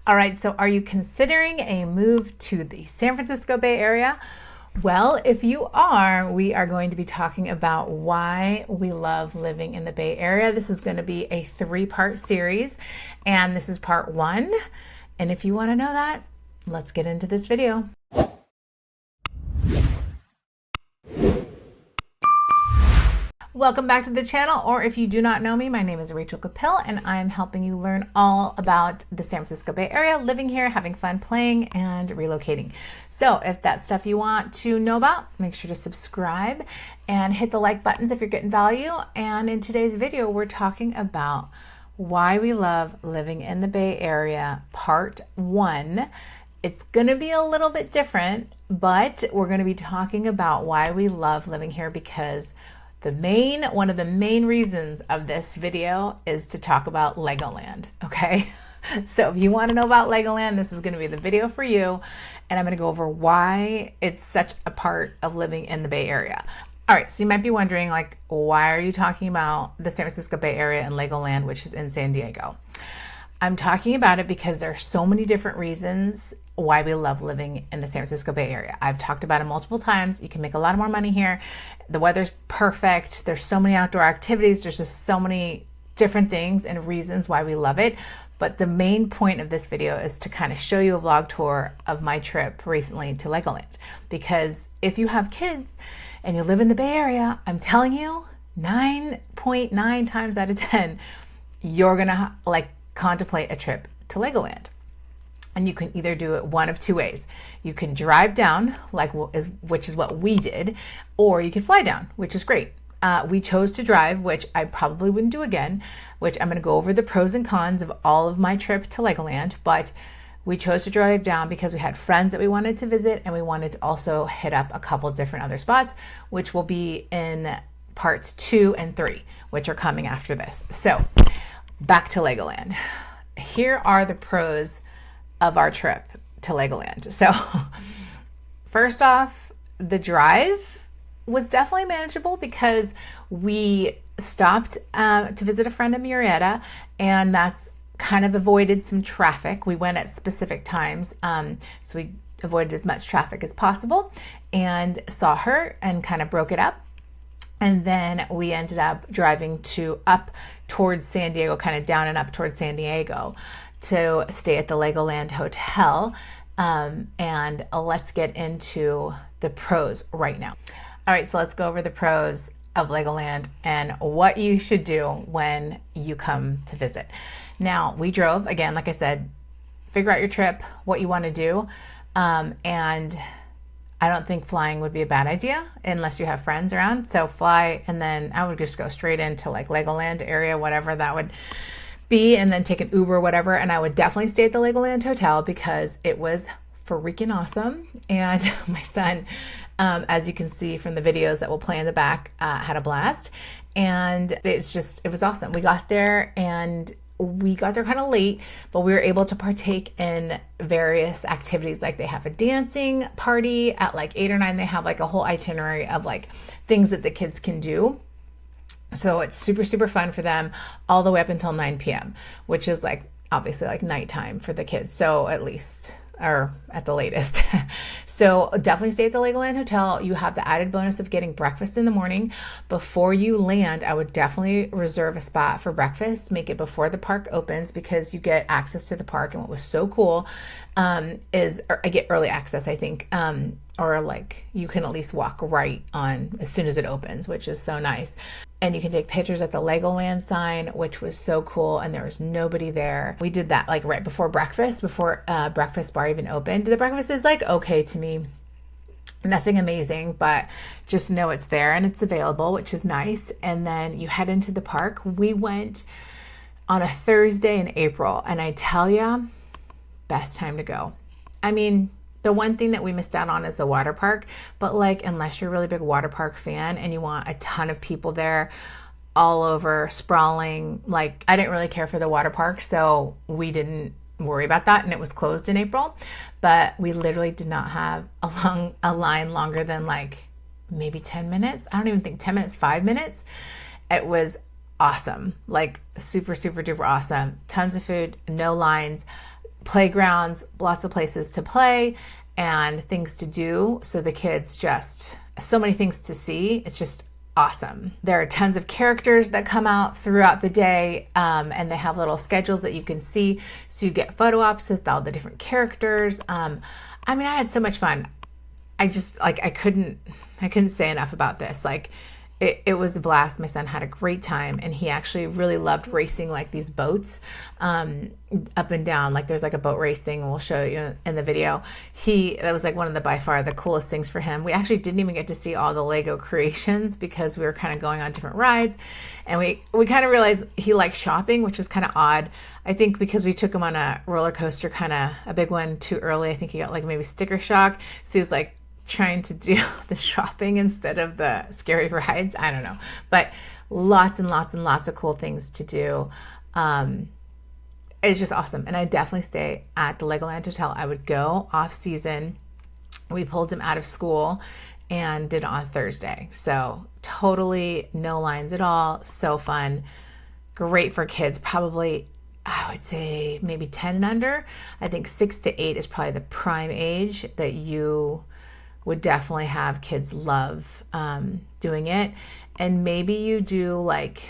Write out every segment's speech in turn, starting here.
All right, so are you considering a move to the San Francisco Bay Area? Well, if you are, we are going to be talking about why we love living in the Bay Area. This is going to be a 3-part series, and this is part 1. And if you want to know that, let's get into this video. Welcome back to the channel, or if you do not know me, my name is Rachel Capel, and I'm helping you learn all about the San Francisco Bay Area, living here, having fun, playing, and relocating. So if that's stuff you want to know about, make sure to subscribe and hit the like buttons if you're getting value. And in today's video, we're talking about why we love living in the Bay Area, part 1. It's going to be a little bit different, but we're going to be talking about why we love living here, because one of the main reasons of this video is to talk about Legoland, okay? So if you want to know about Legoland, this is going to be the video for you, and I'm going to go over why it's such a part of living in the Bay Area. All right, so you might be wondering, like, why are you talking about the San Francisco Bay Area and Legoland, which is in San Diego? I'm talking about it because there are so many different reasons why we love living in the San Francisco Bay Area. I've talked about it multiple times. You can make a lot more money here. The weather's perfect. There's so many outdoor activities. There's just so many different things and reasons why we love it. But the main point of this video is to kind of show you a vlog tour of my trip recently to Legoland. Because if you have kids and you live in the Bay Area, I'm telling you, 9.9 times out of 10, you're gonna contemplate a trip to Legoland. And you can either do it one of two ways. You can drive down, which is what we did, or you can fly down, which is great. We chose to drive, which I probably wouldn't do again, which I'm going to go over the pros and cons of all of my trip to Legoland. But we chose to drive down because we had friends that we wanted to visit, and we wanted to also hit up a couple different other spots, which will be in parts 2 and 3, which are coming after this. So back to Legoland. Here are the pros of our trip to Legoland. So first off, the drive was definitely manageable because we stopped to visit a friend in Murrieta, and that's kind of avoided some traffic. We went at specific times, so we avoided as much traffic as possible and saw her and kind of broke it up. And then we ended up driving up towards San Diego, kind of down and up towards San Diego, to stay at the Legoland Hotel. And let's get into the pros right now. All right, so let's go over the pros of Legoland and what you should do when you come to visit. Now, we drove, again, like I said, figure out your trip, what you want to do. And I don't think flying would be a bad idea unless you have friends around. So fly, and then I would just go straight into Legoland area, whatever that would be, and then take an Uber or whatever. And I would definitely stay at the Legoland Hotel because it was freaking awesome. And my son, as you can see from the videos that will play in the back, had a blast. And it was awesome. We got there kind of late, but we were able to partake in various activities. Like they have a dancing party at 8 or 9. They have a whole itinerary of things that the kids can do. So it's super, super fun for them all the way up until 9 p.m., which is obviously nighttime for the kids. So at least, or at the latest. So definitely stay at the Legoland Hotel. You have the added bonus of getting breakfast in the morning. Before you land, I would definitely reserve a spot for breakfast. Make it before the park opens because you get access to the park. And what was so cool I get early access, I think, or you can at least walk right on as soon as it opens, which is so nice. And you can take pictures at the Legoland sign, which was so cool. And there was nobody there. We did that right before breakfast, before breakfast bar even opened. The breakfast is okay to me. Nothing amazing, but just know it's there and it's available, which is nice. And then you head into the park. We went on a Thursday in April, and I tell you, best time to go. I mean, the one thing that we missed out on is the water park, but unless you're a really big water park fan and you want a ton of people there all over sprawling, I didn't really care for the water park, so we didn't worry about that, and it was closed in April. But we literally did not have a line longer than maybe 10 minutes. I don't even think 10 minutes, 5 minutes. It was awesome, super, super duper awesome. Tons of food, no lines, playgrounds, lots of places to play and things to do. So the kids just, so many things to see. It's just awesome. There are tons of characters that come out throughout the day, and they have little schedules that you can see. So you get photo ops with all the different characters. I mean, I had so much fun. I just like, I couldn't say enough about this. Like, it was a blast. My son had a great time, and he actually really loved racing like these boats up and down. Like there's like a boat race thing, and we'll show you in the video. That was like one of the by far the coolest things for him. We actually didn't even get to see all the Lego creations because we were kind of going on different rides, and we kind of realized he liked shopping, which was kind of odd. I think because we took him on a roller coaster, kind of a big one, too early. I think he got like maybe sticker shock, so he was like trying to do the shopping instead of the scary rides. I don't know, but lots and lots and lots of cool things to do. It's just awesome. And I definitely stay at the Legoland Hotel. I would go off season. We pulled him out of school and did it on Thursday. So totally no lines at all. So fun. Great for kids. Probably, I would say maybe 10 and under. I think 6 to 8 is probably the prime age that you would definitely have kids love doing it. And maybe you do like,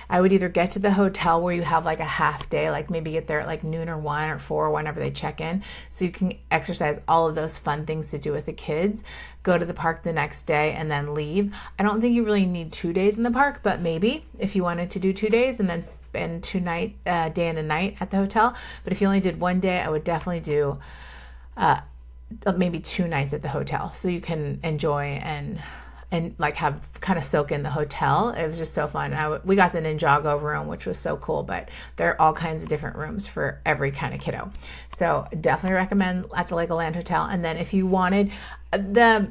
I would either get to the hotel where you have like a half day, like maybe get there at like noon or 1 or 4, whenever they check in, so you can exercise all of those fun things to do with the kids, go to the park the next day and then leave. I don't think you really need 2 days in the park, but maybe if you wanted to do 2 days and then spend day and a night at the hotel. But if you only did 1 day, I would definitely do maybe 2 nights at the hotel, so you can enjoy and like have kind of soak in the hotel. It was just so fun. We got the Ninjago room, which was so cool, but there are all kinds of different rooms for every kind of kiddo. So definitely recommend at the Legoland Hotel. And then if you wanted the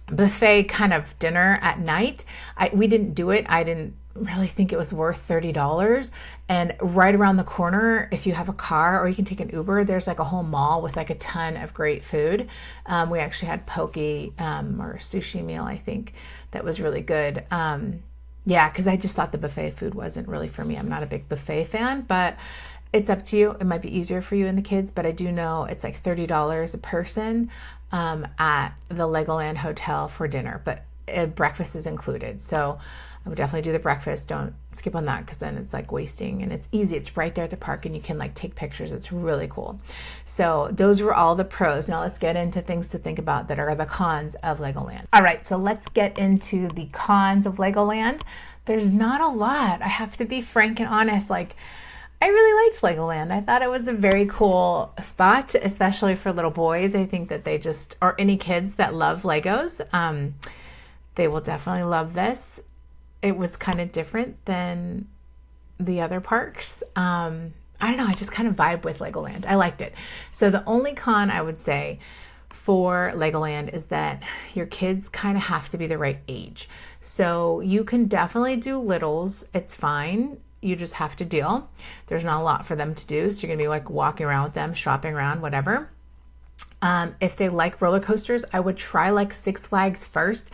buffet kind of dinner at night, we didn't do it. I didn't really think it was worth $30. And right around the corner, if you have a car or you can take an Uber, there's like a whole mall with like a ton of great food. We actually had poke or sushi meal, I think, that was really good. Yeah, because I just thought the buffet food wasn't really for me. I'm not a big buffet fan, but it's up to you. It might be easier for you and the kids, but I do know it's like $30 a person at the Legoland Hotel for dinner, but breakfast is included. So I would definitely do the breakfast. Don't skip on that, because then it's like wasting, and it's easy. It's right there at the park and you can like take pictures. It's really cool. So those were all the pros. Now let's get into things to think about that are the cons of Legoland. All right, so let's get into the cons of Legoland. There's not a lot. I have to be frank and honest. Like, I really liked Legoland. I thought it was a very cool spot, especially for little boys. I think that or any kids that love Legos, they will definitely love this. It was kind of different than the other parks. I don't know, I just kind of vibe with Legoland. I liked it. So the only con I would say for Legoland is that your kids kind of have to be the right age. So you can definitely do littles. It's fine. You just have to deal. There's not a lot for them to do. So you're gonna be like walking around with them, shopping around, whatever. If they like roller coasters, I would try like Six Flags first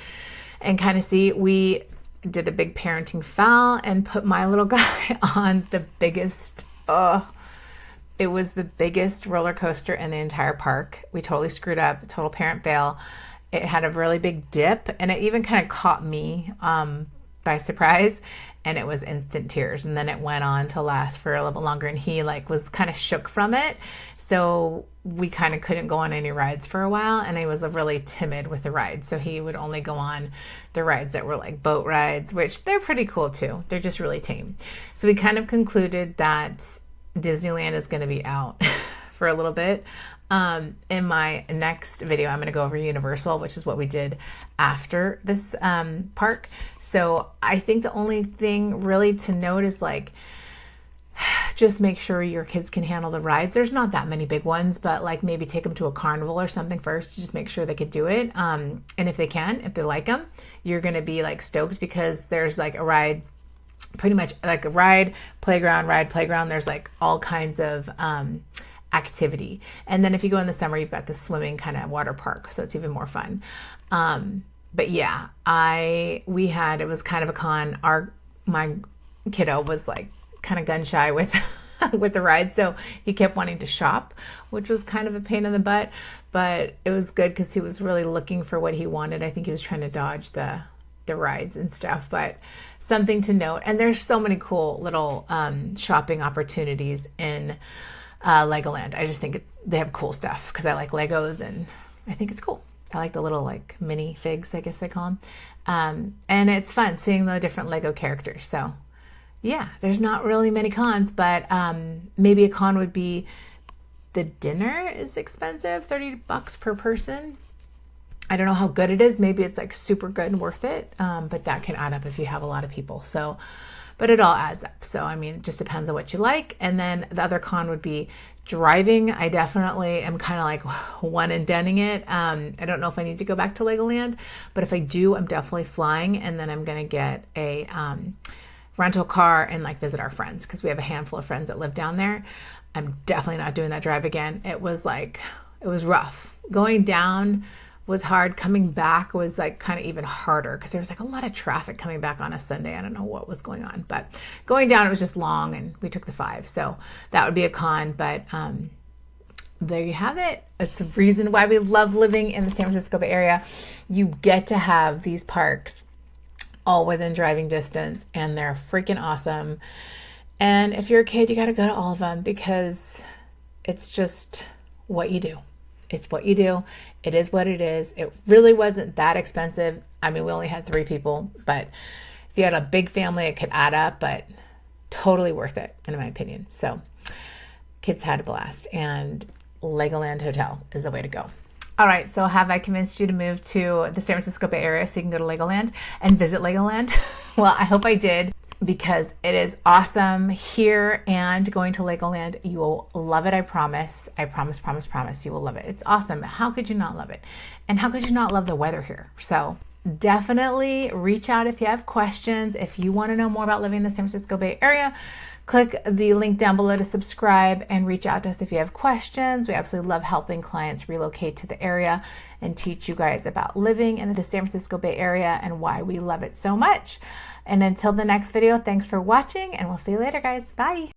and kind of see. We did a big parenting foul and put my little guy on the biggest, it was the biggest roller coaster in the entire park. We totally screwed up, total parent fail. It had a really big dip, and it even kind of caught me by surprise, and it was instant tears. And then it went on to last for a little bit longer, and he like was kind of shook from it. So we kind of couldn't go on any rides for a while, and he was really timid with the rides. So he would only go on the rides that were like boat rides, which they're pretty cool too. They're just really tame. So we kind of concluded that Disneyland is going to be out for a little bit. In my next video, I'm going to go over Universal, which is what we did after this park. So I think the only thing really to note is like, just make sure your kids can handle the rides. There's not that many big ones, but like maybe take them to a carnival or something first. Just make sure they could do it. And if they can, if they like them, you're going to be like stoked, because there's like a ride, pretty much like a ride, playground. There's like all kinds of activity. And then if you go in the summer, you've got the swimming kind of water park. So it's even more fun. But yeah, it was kind of a con. My kiddo was like kind of gun shy with with the ride. So he kept wanting to shop, which was kind of a pain in the butt, but it was good because he was really looking for what he wanted. I think he was trying to dodge the rides and stuff, but something to note. And there's so many cool little shopping opportunities in Legoland. I just think they have cool stuff because I like Legos and I think it's cool. I like the little like mini figs, I guess they call them. And it's fun seeing the different Lego characters. So yeah, there's not really many cons, but maybe a con would be the dinner is expensive, $30 per person. I don't know how good it is. Maybe it's like super good and worth it, but that can add up if you have a lot of people. So, but it all adds up. So, I mean, it just depends on what you like. And then the other con would be driving. I definitely am kind of like one and doneing it. I don't know if I need to go back to Legoland, but if I do, I'm definitely flying. And then I'm going to get a rental car and like visit our friends because we have a handful of friends that live down there. I'm definitely not doing that drive again. It was rough. Going down was hard. Coming back was like kind of even harder because there was like a lot of traffic coming back on a Sunday. I don't know what was going on, but going down, it was just long and we took the 5. So that would be a con, but there you have it. It's a reason why we love living in the San Francisco Bay Area. You get to have these parks all within driving distance and they're freaking awesome. And if you're a kid, you got to go to all of them because it's just what you do. It's what you do. It is what it is. It really wasn't that expensive. I mean, we only had 3 people, but if you had a big family, it could add up, but totally worth it, in my opinion. So kids had a blast, and Legoland Hotel is the way to go. All right, so have I convinced you to move to the San Francisco Bay Area so you can go to Legoland and visit Legoland? Well, I hope I did, because it is awesome here, and going to Legoland, you will love it. I promise. I promise, promise, promise you will love it. It's awesome. How could you not love it? And how could you not love the weather here? So definitely reach out if you have questions. If you want to know more about living in the San Francisco Bay Area, click the link down below to subscribe and reach out to us if you have questions. We absolutely love helping clients relocate to the area and teach you guys about living in the San Francisco Bay Area and why we love it so much. And until the next video, thanks for watching, and we'll see you later, guys. Bye.